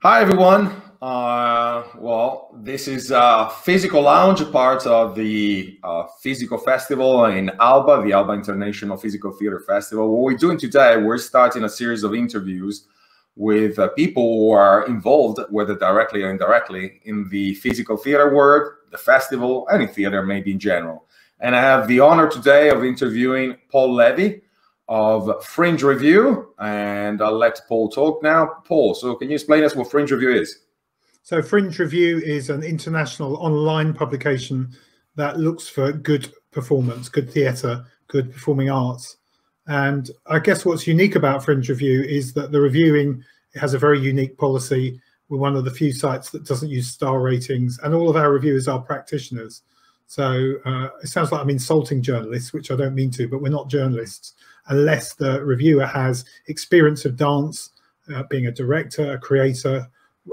Hi, everyone. This is FISICO Lounge, part of the FISICO Festival in Alba, the Alba International Physical Theater Festival. What we're doing today, we're starting a series of interviews with people who are involved, whether directly or indirectly, in the physical theater world, the festival, any theater maybe in general. And I have the honor today of interviewing Paul Levy of Fringe Review, and I'll let Paul talk now. Paul, so can you explain us what Fringe Review is? So Fringe Review is an international online publication that looks for good performance, good theatre, good performing arts. And I guess what's unique about Fringe Review is that the reviewing has a very unique policy. We're one of the few sites that doesn't use star ratings, and all of our reviewers are practitioners. So it sounds like I'm insulting journalists, which I don't mean to, but we're not journalists unless the reviewer has experience of dance, being a director, a creator.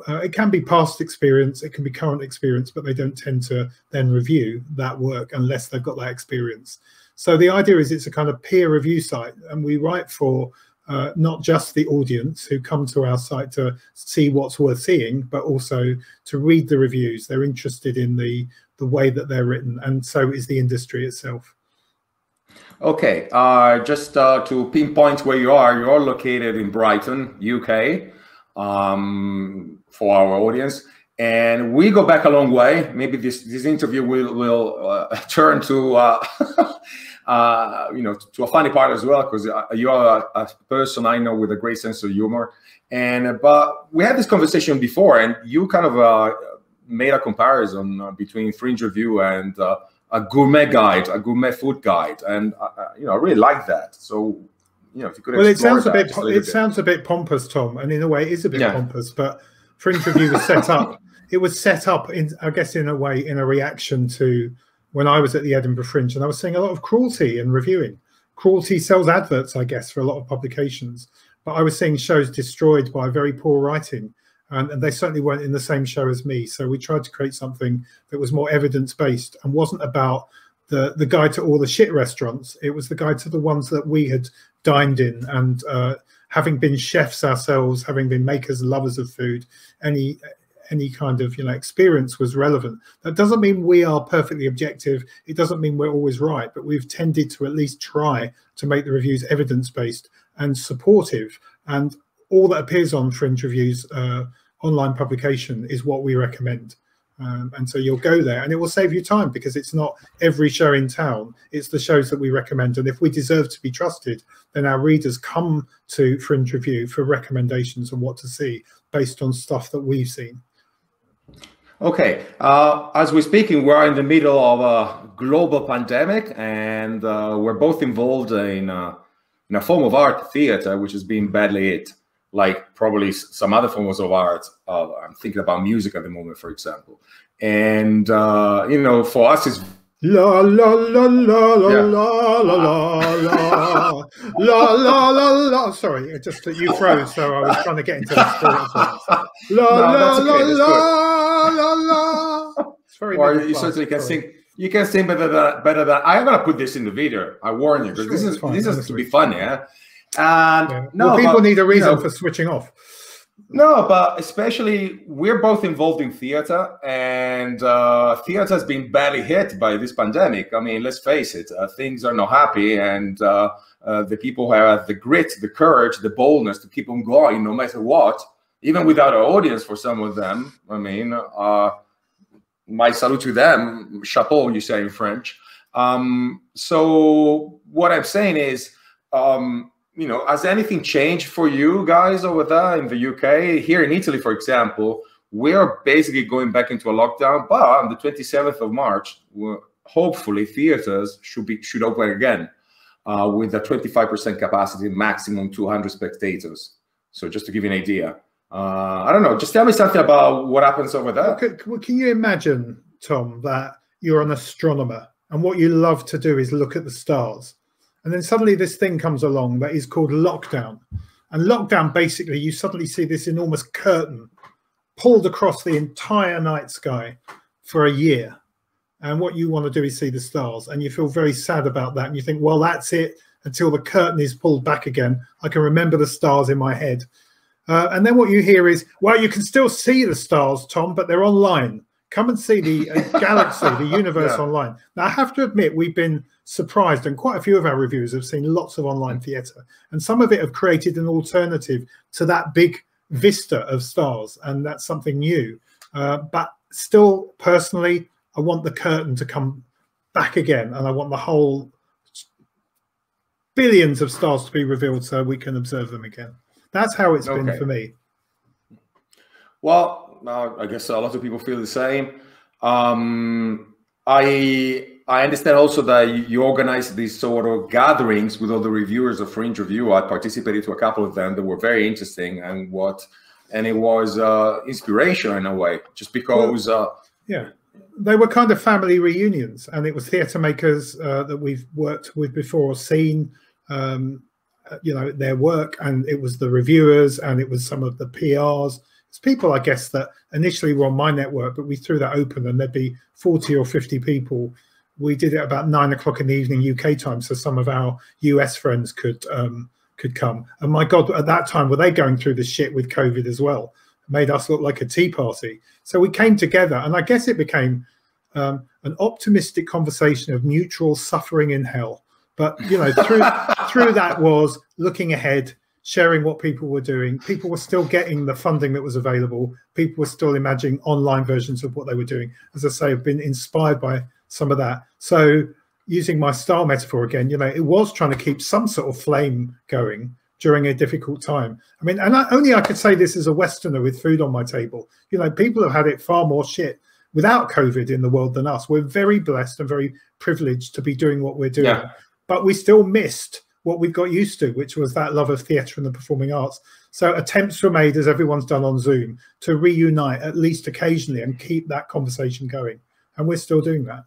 It can be past experience, it can be current experience, but they don't tend to then review that work unless they've got that experience. So the idea is it's a kind of peer review site, and we write for not just the audience who come to our site to see what's worth seeing, but also to read the reviews. They're interested in the way that they're written, and so is the industry itself. Okay, just to pinpoint where you're located in Brighton, UK, for our audience, and we go back a long way. Maybe this interview will turn to to a funny part as well, because you are a person I know with a great sense of humor. And but we had this conversation before, and you kind of made a comparison between Fringe Review and a gourmet guide, a gourmet food guide, and I really like that. So, if you could. Well, it sounds a bit pompous, Tom, and in a way, it is a bit pompous. But Fringe Review was set up. It was set up I guess, in a way, in a reaction to when I was at the Edinburgh Fringe, and I was seeing a lot of cruelty in reviewing. Cruelty sells adverts, I guess, for a lot of publications. But I was seeing shows destroyed by very poor writing. And they certainly weren't in the same show as me. So we tried to create something that was more evidence-based and wasn't about the guide to all the shit restaurants. It was the guide to the ones that we had dined in. And having been chefs ourselves, having been makers, lovers of food, any kind of experience was relevant. That doesn't mean we are perfectly objective. It doesn't mean we're always right. But we've tended to at least try to make the reviews evidence-based and supportive. And all that appears on Fringe Review's online publication is what we recommend. And so you'll go there and it will save you time, because it's not every show in town, it's the shows that we recommend. And if we deserve to be trusted, then our readers come to Fringe Review for recommendations on what to see based on stuff that we've seen. Okay, as we're speaking, we're in the middle of a global pandemic, and we're both involved in a form of art, theater, which has been badly hit, like probably some other forms of art. I'm thinking about music at the moment, for example. And, for us, it's... La la la la la la la la la la la la. Sorry, just that you froze, so I was trying to get into the spirit of things. La la la la la la. It's very. Or you certainly can sing. You can sing better than. I'm gonna put this in the video. I warn you, because this is to be funny, yeah. And no, people need a reason for switching off. No, but especially we're both involved in theater, and theater has been badly hit by this pandemic. I mean, let's face it, things are not happy, and the people who have the grit, the courage, the boldness to keep on going no matter what, even without an audience for some of them. I mean, my salute to them, chapeau, you say in French. So what I'm saying is, has anything changed for you guys over there in the UK? Here in Italy, for example, we're basically going back into a lockdown, but on the 27th of March, hopefully theaters should open again with a 25% capacity, maximum 200 spectators. So just to give you an idea. I don't know, just tell me something about what happens over there. Well, can you imagine, Tom, that you're an astronomer and what you love to do is look at the stars? And then suddenly this thing comes along that is called lockdown. And lockdown, basically, you suddenly see this enormous curtain pulled across the entire night sky for a year. And what you want to do is see the stars. And you feel very sad about that. And you think, well, that's it until the curtain is pulled back again. I can remember the stars in my head. And then what you hear is, well, you can still see the stars, Tom, but they're online. Come and see the galaxy, the universe online. Now, I have to admit, we've been surprised, and quite a few of our reviewers have seen lots of online theatre, and some of it have created an alternative to that big vista of stars, and that's something new. But still, personally, I want the curtain to come back again, and I want the whole billions of stars to be revealed so we can observe them again. That's how it's been for me. Well, I guess a lot of people feel the same. I understand also that you organize these sort of gatherings with all the reviewers of Fringe Review. I participated to a couple of them that were very interesting, and it was inspiration in a way, just because. Yeah, they were kind of family reunions, and it was theatre makers that we've worked with before or seen, you know, their work, and it was the reviewers, and it was some of the PRs. It's people, I guess, that initially were on my network, but we threw that open, and there'd be 40 or 50 people. We did it about 9 o'clock in the evening UK time, so some of our US friends could come. And my God, at that time, were they going through the shit with COVID as well? It made us look like a tea party. So we came together, and I guess it became an optimistic conversation of mutual suffering in hell. But you know, through that was looking ahead, sharing what people were doing. People were still getting the funding that was available. People were still imagining online versions of what they were doing. As I say, I've been inspired by some of that. So using my star metaphor again, you know, it was trying to keep some sort of flame going during a difficult time. I mean, and only I could say this as a Westerner with food on my table. You know, people have had it far more shit without COVID in the world than us. We're very blessed and very privileged to be doing what we're doing. Yeah. But we still missed what we've got used to, which was that love of theatre and the performing arts. So attempts were made, as everyone's done on Zoom, to reunite at least occasionally and keep that conversation going. And we're still doing that.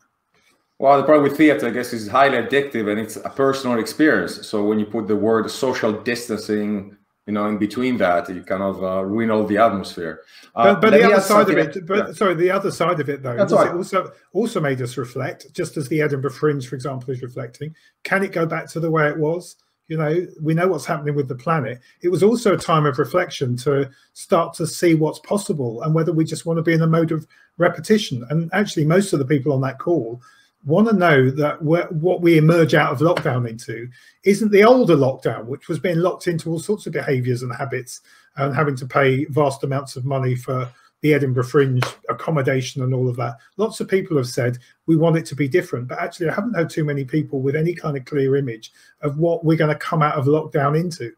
Well, the problem with theatre, I guess, is highly addictive, and it's a personal experience. So when you put the word social distancing, you know, in between that, you kind of ruin all the atmosphere. But the other side of it, sorry, the other side of it, though, it also made us reflect, just as the Edinburgh Fringe, for example, is reflecting. Can it go back to the way it was? You know, we know what's happening with the planet. It was also a time of reflection to start to see what's possible and whether we just want to be in a mode of repetition. And actually, most of the people on that call want to know that what we emerge out of lockdown into isn't the older lockdown, which was being locked into all sorts of behaviours and habits and having to pay vast amounts of money for the Edinburgh Fringe accommodation and all of that. Lots of people have said we want it to be different, but actually I haven't heard too many people with any kind of clear image of what we're going to come out of lockdown into.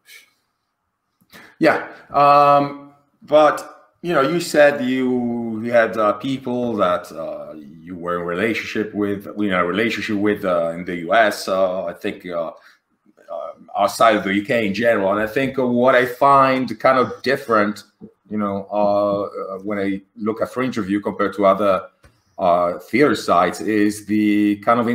Yeah, but you know, you said you had people that you were in relationship with, in the US, I think outside of the UK in general. And I think what I find kind of different, you know, when I look at Fringe Review compared to other theater sites is the kind of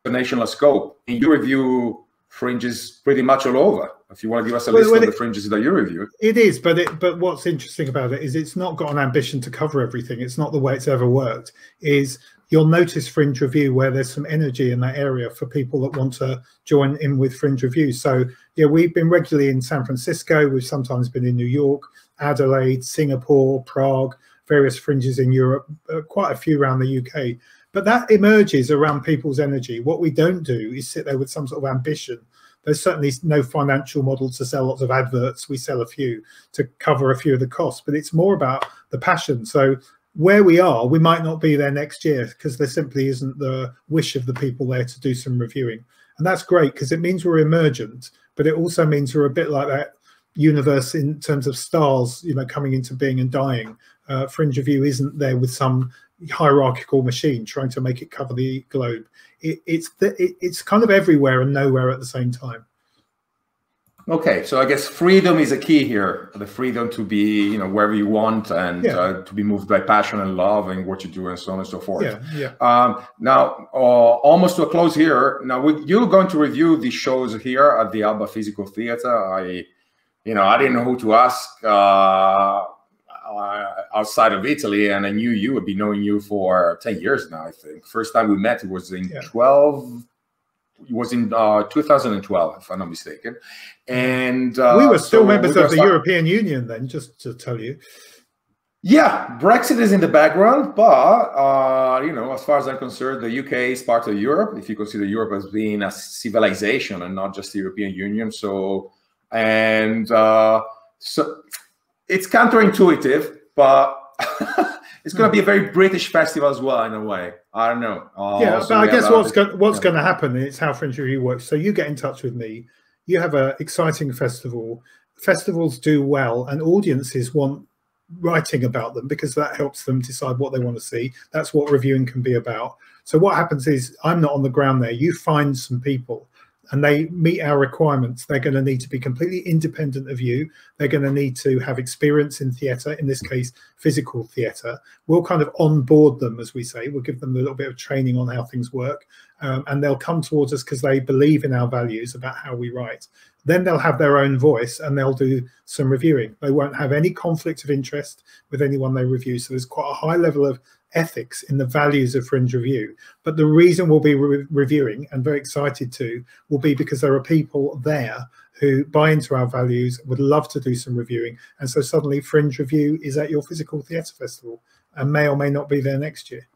international scope. In your review, Fringe is pretty much all over. If you want to give us a list of the fringes that you review. It is, but what's interesting about it is it's not got an ambition to cover everything. It's not the way it's ever worked. Is you'll notice Fringe Review where there's some energy in that area for people that want to join in with Fringe Review. So yeah, we've been regularly in San Francisco. We've sometimes been in New York, Adelaide, Singapore, Prague, various fringes in Europe, quite a few around the UK. But that emerges around people's energy. What we don't do is sit there with some sort of ambition. There's certainly no financial model to sell lots of adverts. We sell a few to cover a few of the costs, but it's more about the passion. So where we are, we might not be there next year because there simply isn't the wish of the people there to do some reviewing. And that's great because it means we're emergent, but it also means we're a bit like that universe in terms of stars, you know, coming into being and dying. Fringe Review isn't there with some hierarchical machine trying to make it cover the globe. It's kind of everywhere and nowhere at the same time. Okay, so I guess freedom is a key here. The freedom to be, you know, wherever you want and to be moved by passion and love and what you do and so on and so forth. Now, almost to a close here. Now, you're going to review the shows here at the Alba Physical Theatre. I didn't know who to ask outside of Italy, and I knew you. I've been knowing you for 10 years now, I think. First time we met was in It was in 2012, if I'm not mistaken. And we were still members of the European Union then, just to tell you. Yeah, Brexit is in the background, but you know, as far as I'm concerned, the UK is part of Europe. If you consider Europe as being a civilization and not just the European Union, so so it's counterintuitive, but it's going to be a very British festival as well in a way. I don't know. Yeah, but I guess what's going to happen is how Fringe Review works. So you get in touch with me. You have an exciting festival. Festivals do well, and audiences want writing about them because that helps them decide what they want to see. That's what reviewing can be about. So what happens is I'm not on the ground there. You find some people and they meet our requirements. They're going to need to be completely independent of you. They're going to need to have experience in theatre, in this case, physical theatre. We'll kind of onboard them, as we say. We'll give them a little bit of training on how things work. And they'll come towards us because they believe in our values about how we write. Then they'll have their own voice and they'll do some reviewing. They won't have any conflict of interest with anyone they review. So there's quite a high level of ethics in the values of Fringe Review. But the reason we'll be reviewing, and very excited to, will be because there are people there who buy into our values, would love to do some reviewing. And so suddenly Fringe Review is at your physical theatre festival and may or may not be there next year.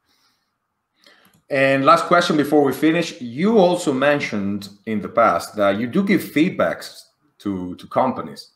And last question before we finish, you also mentioned in the past that you do give feedbacks to companies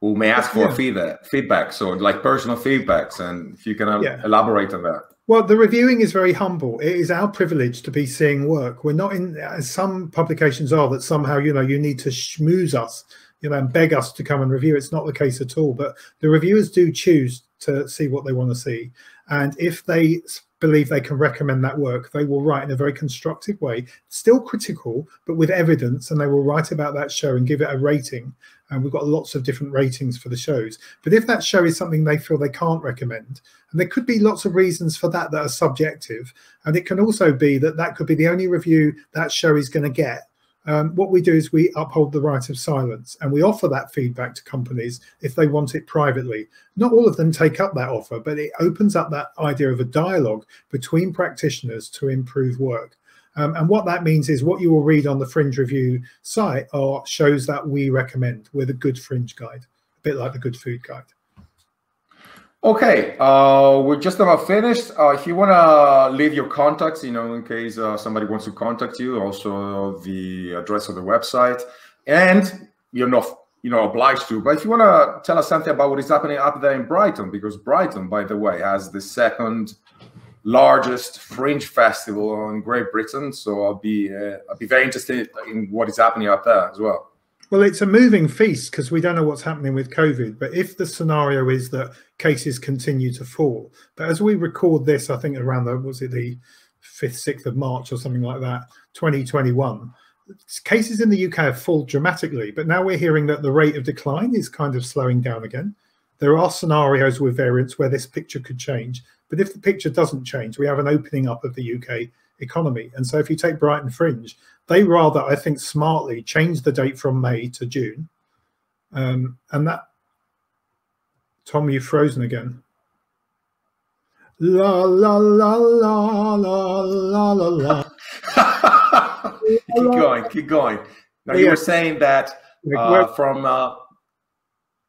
who may ask for feedback, so like personal feedbacks, and if you can elaborate on that. Well, the reviewing is very humble. It is our privilege to be seeing work. We're not in, as some publications are, that somehow, you know, you need to schmooze us, you know, and beg us to come and review. It's not the case at all. But the reviewers do choose to see what they want to see. And if they believe they can recommend that work, they will write in a very constructive way, still critical, but with evidence, and they will write about that show and give it a rating. And we've got lots of different ratings for the shows. But if that show is something they feel they can't recommend, and there could be lots of reasons for that that are subjective, and it can also be that that could be the only review that show is going to get. What we do is we uphold the right of silence, and we offer that feedback to companies if they want it privately. Not all of them take up that offer, but it opens up that idea of a dialogue between practitioners to improve work. And what that means is what you will read on the Fringe Review site are shows that we recommend. We're the good Fringe guide, a bit like the good food guide. Okay, we're just about finished. If you want to leave your contacts, you know, in case somebody wants to contact you, also the address of the website, and you're not, you know, obliged to, but if you want to tell us something about what is happening up there in Brighton, because Brighton, by the way, has the second largest Fringe festival in Great Britain, so I'll be very interested in what is happening up there as well. Well, it's a moving feast because we don't know what's happening with COVID. But if the scenario is that cases continue to fall, but as we record this, I think around the, was it the 5th, 6th of March or something like that, 2021, cases in the UK have fallen dramatically. But now we're hearing that the rate of decline is kind of slowing down again. There are scenarios with variants where this picture could change. But if the picture doesn't change, we have an opening up of the UK economy. And so if you take Brighton Fringe, they rather, I think, smartly change the date from May to June. And that, Tom, you've frozen again. La, la, la, la, la, la, la, la. Keep going, keep going. Now you were saying that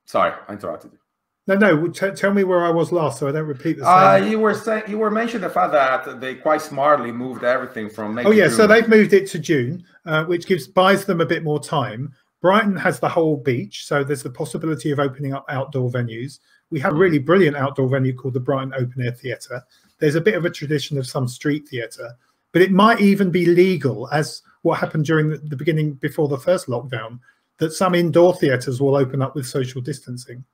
sorry, I interrupted you. No, tell me where I was last, so I don't repeat the same. You were mentioning the fact that they quite smartly moved everything from May to June. So they've moved it to June, which buys them a bit more time. Brighton has the whole beach, so there's the possibility of opening up outdoor venues. We have a really brilliant outdoor venue called the Brighton Open Air Theatre. There's a bit of a tradition of some street theatre, but it might even be legal, as what happened during the beginning before the first lockdown, that some indoor theatres will open up with social distancing.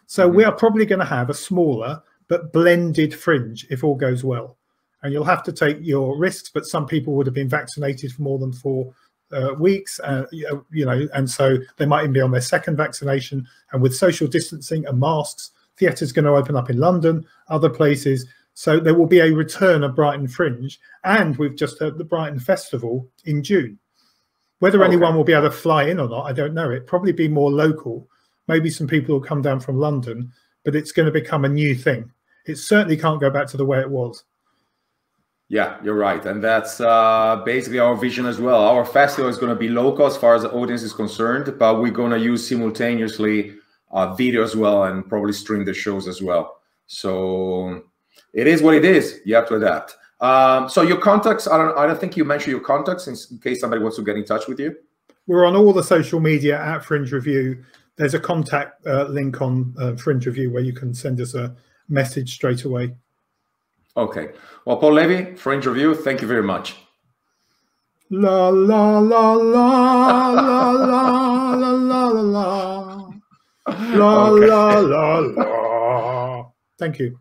So we are probably going to have a smaller but blended Fringe if all goes well. And you'll have to take your risks, but some people would have been vaccinated for more than 4 weeks, you know, and so they might even be on their second vaccination. And with social distancing and masks, theatre's going to open up in London, other places. So there will be a return of Brighton Fringe. And we've just had the Brighton Festival in June. Whether anyone will be able to fly in or not, I don't know. It'd probably be more local. Maybe some people will come down from London, but it's going to become a new thing. It certainly can't go back to the way it was. Yeah, you're right. And that's basically our vision as well. Our festival is going to be local as far as the audience is concerned, but we're going to use simultaneously video as well and probably stream the shows as well. So it is what it is. You have to adapt. So your contacts, I don't think you mentioned your contacts in case somebody wants to get in touch with you. We're on all the social media at Fringe Review. There's a contact link on Fringe Review where you can send us a message straight away. Okay. Well, Paul Levy, Fringe Review, thank you very much. La la la la la la la la la la la la la. Thank you.